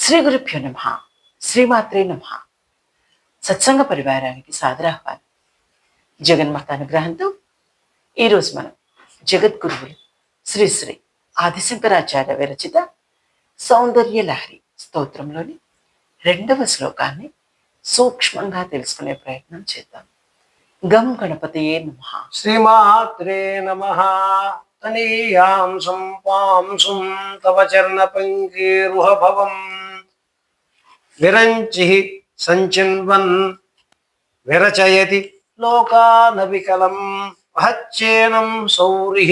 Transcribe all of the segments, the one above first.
శ్రీ గురుభ్యో నమ. శ్రీమాత్రే నమ. సత్సంగ పరివారానికి సాదరాహ్వానం. జగన్మాత అనుగ్రహంతో ఈరోజు మనం జగద్గురువులు శ్రీ శ్రీ ఆదిశంకరాచార్య విరచిత సౌందర్య లహరి స్తోత్రంలోని 2వ శ్లోకాన్ని సూక్ష్మంగా తెలుసుకునే ప్రయత్నం చేద్దాం. గం గణపతయే నమః. శ్రీమాత్రే నమః. తనీయాం సంపాంసుం తవ చరణ పంకీరుహభవం విరంచి సంచిన్వన్ విరచయతి లోకానవికలం మహచ్చేనం సౌరిః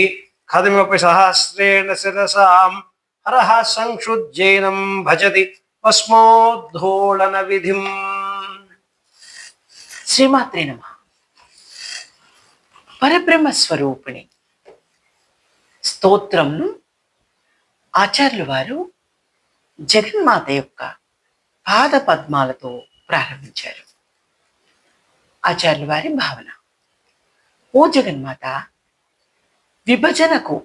ఖదిమపి సహస్రేణ శిరసాం హరః సంక్షుజ్జైనం భజతి భస్మోద్ధోళన విధిం. శ్రీమాత్రే నమః. పరబ్రహ్మ స్వరూపిణి స్తోత్రంను ఆచార్యులు వారు జగన్మాత యొక్క పాద పద్మాలతో ప్రారంభించారు. ఆచార్యుల వారి భావన: ఓ జగన్మాత, విభజనకు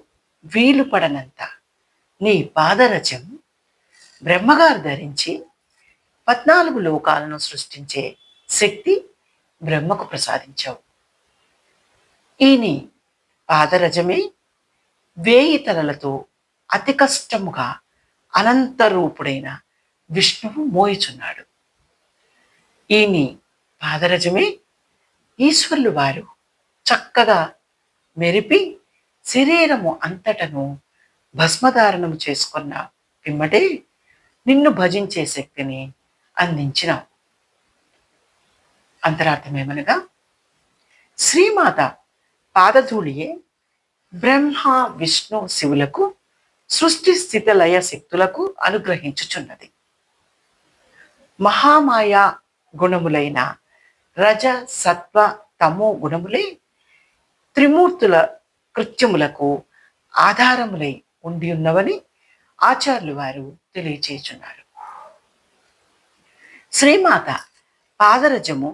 వీలు పడనంత నీ పాదరచం బ్రహ్మగారు ధరించి 14 లోకాలను సృష్టించే శక్తి బ్రహ్మకు ప్రసాదించావు. ఈ నీ పాదరజమే 1000 తలలతో అతి కష్టముగా అనంతరూపుడైన విష్ణువు మోయుచున్నాడు. ఈ నీ పాదరజమే ఈశ్వరులు వారు చక్కగా మెరిపి శరీరము అంతటను భస్మధారణము చేసుకున్న పిమ్మటే నిన్ను భజించే శక్తిని అందించినావు. అంతరార్థమేమనగా, శ్రీమాత పాదధూళియే బ్రహ్మ విష్ణు శివులకు సృష్టి స్థితి లయ శక్తులకు అనుగ్రహించుచున్నది. మహామాయా గుణములైన రజ సత్వ తమో గుణములే త్రిమూర్తుల కృత్యములకు ఆధారములై ఉండి ఉన్నవని ఆచార్యులు వారు తెలియచేయుచున్నారు. శ్రీమాత పాదరజము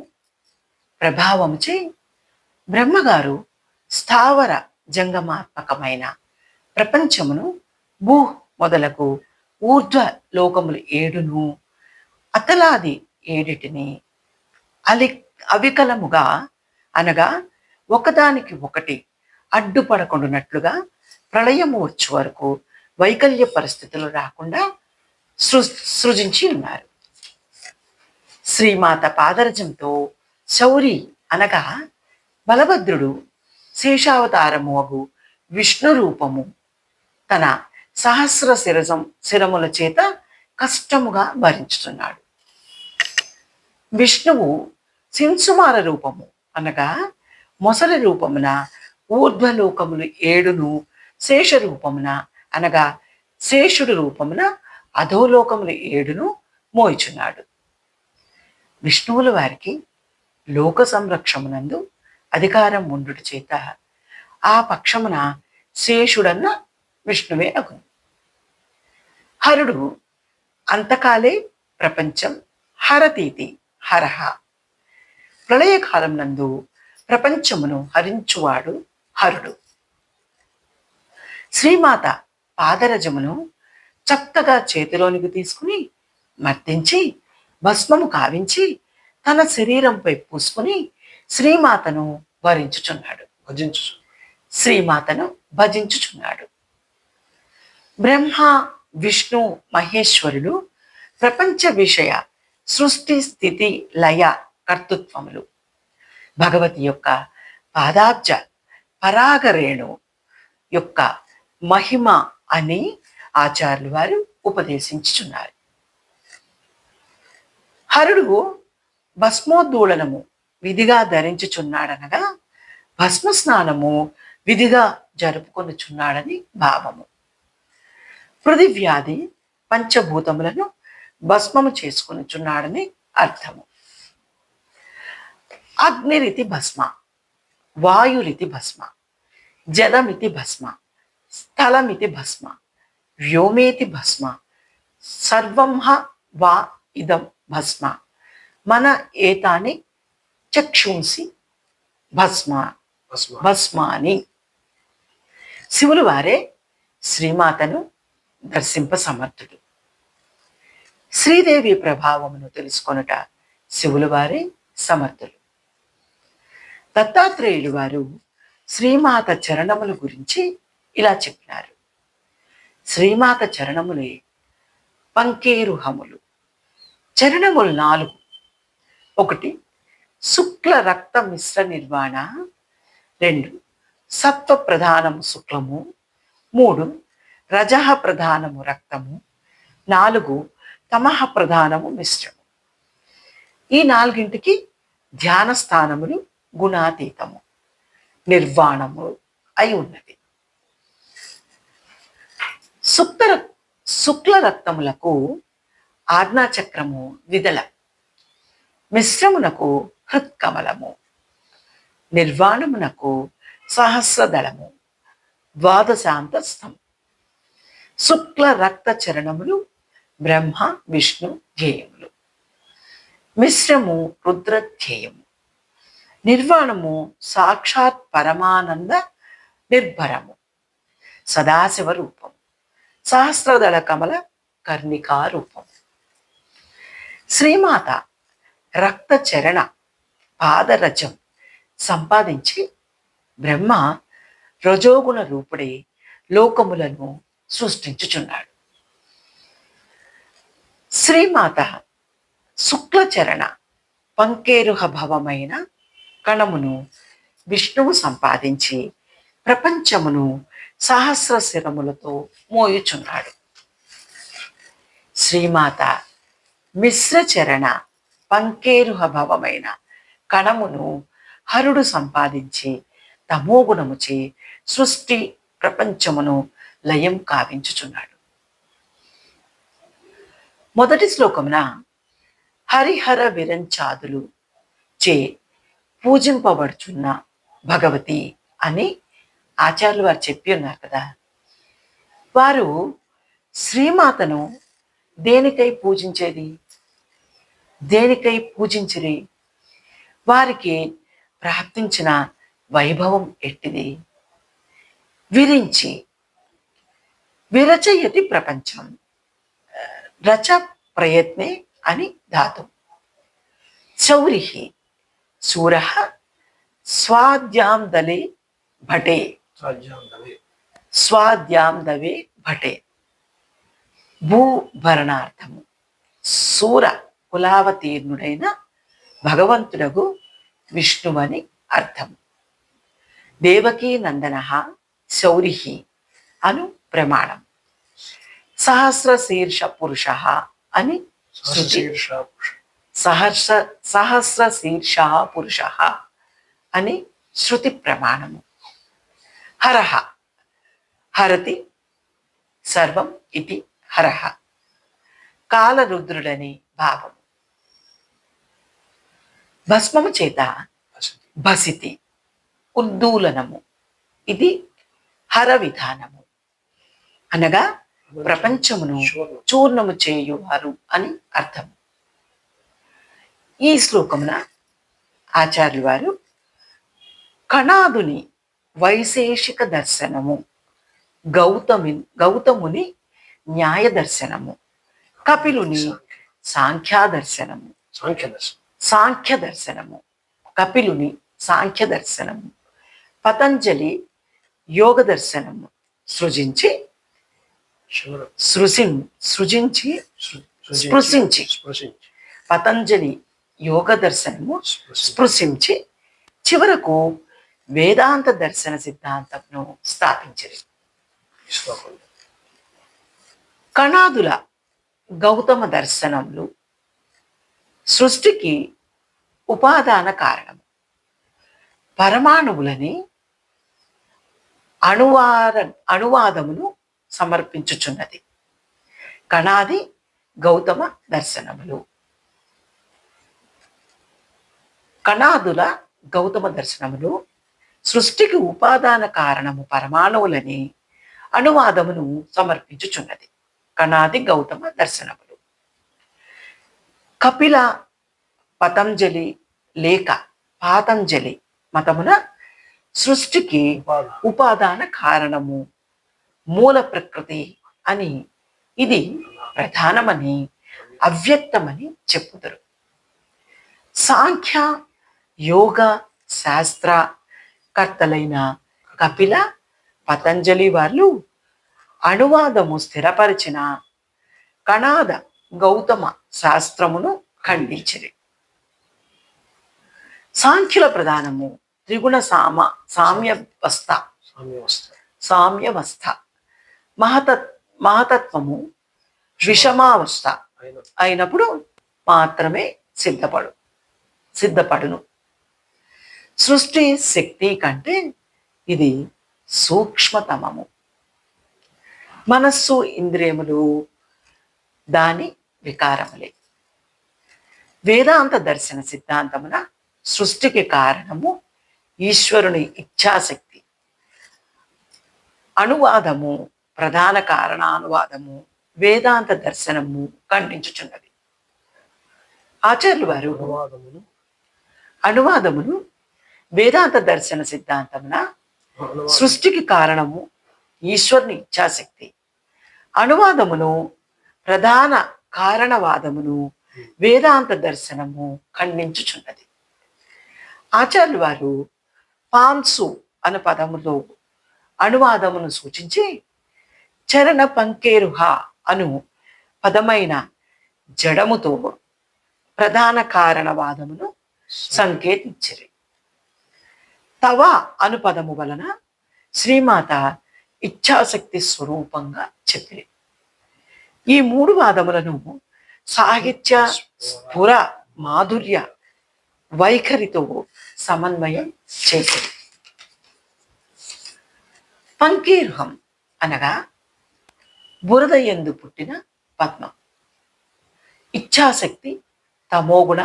ప్రభావముచే బ్రహ్మగారు స్థావర జంగమాత్మకమైన ప్రపంచమును భూ మొదలకు ఊర్ధ్వ లోకములు 7ను అతలాది 7టిని అవికలముగా అనగా ఒకదానికి ఒకటి అడ్డుపడకుండానట్లుగా ప్రళయము వచ్చే వరకు వైకల్య పరిస్థితులు రాకుండా సృజించి ఉన్నారు. శ్రీమాత పాదరజంతో శౌరి అనగా బలభద్రుడు శేషావతారము అగు విష్ణు రూపము తన సహస్ర శిరముల చేత కష్టముగా భరించుతున్నాడు. విష్ణువు సింసుమార రూపము అనగా మొసలి రూపమున ఊర్ధ్వలోకములు 7ను, శేష రూపమున అనగా శేషుడు రూపమున అధోలోకములు 7ను మోయిచున్నాడు. విష్ణువుల వారికి లోక సంరక్షమునందు అధికారం ఉండుట చేత ఆ పక్షమున శేషుడన్న విష్ణువే అగును. హరుడు అంతకాలే ప్రపంచం హరతీతి హరహ. ప్రళయకాలం నందు ప్రపంచమును హరించువాడు హరుడు. శ్రీమాత పాదరజమును చక్కగా చేతిలోనికి తీసుకుని మర్దించి భస్మము కావించి తన శరీరంపై పూసుకుని శ్రీమాతను భజించుచున్నాడు. బ్రహ్మ విష్ణు మహేశ్వరులు ప్రపంచ విషయ సృష్టి స్థితి లయ కర్తృత్వములు భగవతి యొక్క పాదాబ్జ పరాగరేణు యొక్క మహిమ అని ఆచార్యులు వారు ఉపదేశించుచున్నారు. హరుడు భస్మోద్దోళనము విధిగా ధరించుచున్నాడనగా భస్మ స్నానము విధిగా జరుపుకొనుచున్నాడని భావము. పృథివ్యాధి పంచభూతములను భస్మము చేసుకొనుచున్నాడని అర్థము. అగ్నిరితి భస్మ, వాయురితి భస్మ, జలమితి భస్మ, స్థలమితి భస్మ, వ్యోమేతి భస్మ, సర్వం వా ఇదం భస్మ, మన ఏతాని చక్షుంసి భస్మాని. శివులు వారే శ్రీమాతను దర్శింప సమర్థుడు. శ్రీదేవి ప్రభావమును తెలుసుకొనుట శివుల వారి సమర్థులు. దత్తాత్రేయులు వారు శ్రీమాత చరణముల గురించి ఇలా చెప్పినారు. శ్రీమాత చరణములే పంకేరుహములు. చరణములు 4. 1 శుక్ల రక్త మిశ్ర నిర్వాణ, 2 సత్వ ప్రధానము శుక్లము, 3 రజః ప్రధానము రక్తము, 4 తమః ప్రధానము మిశ్రము. ఈ 4ంటికి ధ్యాన స్థానములు గుణాతీతము, నిర్వాణము అయి ఉన్నది. శుక్ల రక్తములకు ఆజ్ఞాచక్రము విదల, మిశ్రమునకు హృత్కమలము, నిర్వాణమునకు సహస్రదళము, ద్వాదశాంతస్థం. శుక్ల రక్త చరణములు బ్రహ్మ విష్ణు ధ్యేయములు, మిశ్రము రుద్రధ్యేయము, నిర్వాణము సాక్షాత్ పరమానంద నిర్భరము, సదాశివ రూపం, సహస్రదళ కమల కర్ణికా రూపం. శ్రీమాత రక్త చరణ పాదరజం సంపాదించి బ్రహ్మ రజోగుణ రూపుడే లోకములను సృష్టించుచున్నాడు. శ్రీమాత శుక్లచరణ పంకేరుహ భవమైన కణమును విష్ణువు సంపాదించి ప్రపంచమును సహస్ర శిరములతో మోయుచున్నాడు. శ్రీమాత మిశ్రచరణ పంకేరుహ భవమైన కణమును హరుడు సంపాదించి తమోగుణముచే సృష్టి ప్రపంచమును లయం కావించుచున్నాడు. మొదటి శ్లోకమున హరిహర విరంచాదులు చే పూజింపబడుచున్న భగవతి అని ఆచార్యులు వారు చెప్పి ఉన్నారు కదా. వారు శ్రీమాతను దేనికై పూజించేది, దేనికై పూజించిరి, వారికి ప్రాప్తించిన వైభవం ఎట్టిది? విరించి విరచయతి ప్రపంచం, రచ ప్రయత్నే అని ధాతు. శౌరి శూర స్వాద్యాం దలే భటే, స్వాద్యాం దవే భటే భూభరణార్థము. శూర కులావతీర్ణుడైన భగవంతుడగు విష్ణువని అర్థం. దేవకీ నందన శౌరి అను ప్రమాణం. సహస్ర శీర్ష పురుష అని శృతి. సహస్ర శీర్ష పురుష అని శృతి ప్రమాణము. హరహ హరతి సర్వం ఇది హరహ, కాలరుద్రుడని భావము. భస్మము చేత భసితి ఉద్దూలనము, ఇది హర విధానము, అనగా ప్రపంచమును చూర్ణము చేయువారు అని అర్థం. ఈ శ్లోకమున ఆచార్యులు వారు కణాదుని వైశేషిక దర్శనము, గౌతముని న్యాయ దర్శనము, కపిలుని సాంఖ్య దర్శనము, కపిలుని సాంఖ్య దర్శనము, పతంజలి యోగ దర్శనము సృజించి పతంజలి యోగ దర్శనము స్పృశించి చివరకు వేదాంత దర్శన సిద్ధాంతంను స్థాపించింది. కణాదుల గౌతమ దర్శనములు సృష్టికి ఉపాదాన కారణము. పరమాణువులని అణువాదమును సమర్పించుచున్నది కణాది గౌతమ దర్శనములు. కణాదుల గౌతమ దర్శనములు సృష్టికి ఉపాదాన కారణము పరమాణువులని అణువాదమును సమర్పించుచున్నది కణాది గౌతమ దర్శనములు. కపిల పతంజలి లేక పాతంజలి మతమున సృష్టికి ఉపాదాన కారణము మూల ప్రకృతి అని, ఇది ప్రధానమని అవ్యక్తమని చెప్పుదురు. సాంఖ్య యోగ శాస్త్ర కర్తలైన కపిల పతంజలి వాళ్ళు అణువాదము స్థిరపరిచిన కణాద గౌతమ శాస్త్రమును ఖండించిరి. సాంఖ్యుల ప్రధానము త్రిగుణ సామ్యవస్థ సామ్యవస్థ మహతత్వము విషమావస్థ అయినప్పుడు మాత్రమే సిద్ధపడును. సృష్టి శక్తి కంటే ఇది సూక్ష్మతమము. మనస్సు ఇంద్రియములు దాని వికారములే. వేదాంత దర్శన సిద్ధాంతమున సృష్టికి కారణము ఈశ్వరుని ఇచ్ఛాశక్తి. అనువాదము ప్రధాన కారణానువాదము వేదాంత దర్శనము ఖండించుచున్నది. ఆచార్యులు వారు అనువాదమును వేదాంత దర్శన సిద్ధాంతమున సృష్టికి కారణము ఈశ్వరుని ఇచ్ఛాశక్తి, అనువాదమును ప్రధాన కారణవాదమును వేదాంత దర్శనము ఖండించుచున్నది. ఆచార్యులు వారు పాంసు అనే పదములో అనువాదమును సూచించి చరణ పంకేరుహ అను పదమైన జడముతో ప్రధాన కారణవాదమును సంకేతించిరి. తవ అను పదము వలన శ్రీమాత ఇచ్ఛాశక్తి స్వరూపంగా చెప్పిరి. ఈ మూడు వాదములను సాహిత్య స్ఫుర మాధుర్య వైఖరితో సమన్వయం చేసింది. పంకీరుహం అనగా బురద యందు పుట్టిన పద్మం. ఇచ్ఛాశక్తి తమోగుణ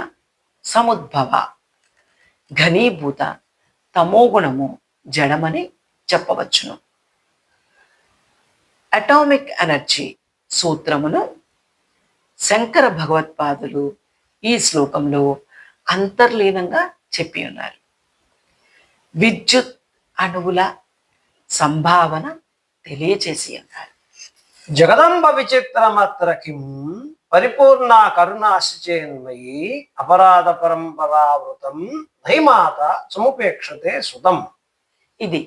సముద్భవ, ఘనీభూత తమోగుణము జడమని చెప్పవచ్చును. అటామిక్ ఎనర్జీ సూత్రమును శంకర భగవత్పాదులు ఈ శ్లోకంలో అంతర్లీనంగా చెప్పి ఉన్నారు. విద్యుత్ అణువుల సంభావన తెలియచేసి ఉన్నారు. జగదంబ విచిత్రమత్ర కిం పరిపూర్ణ కరుణాశిచేన్మయీ అపరాధ పరంపరావృతం నైమాత సముపేక్షతే సుతం. ఇది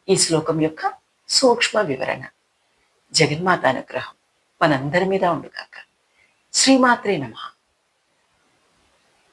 ఈ శ్లోకం యొక్క సూక్ష్మ వివరణ. జగన్మాత అనుగ్రహం మనందరి మీద ఉండుగాక. శ్రీమాత్రే నమః.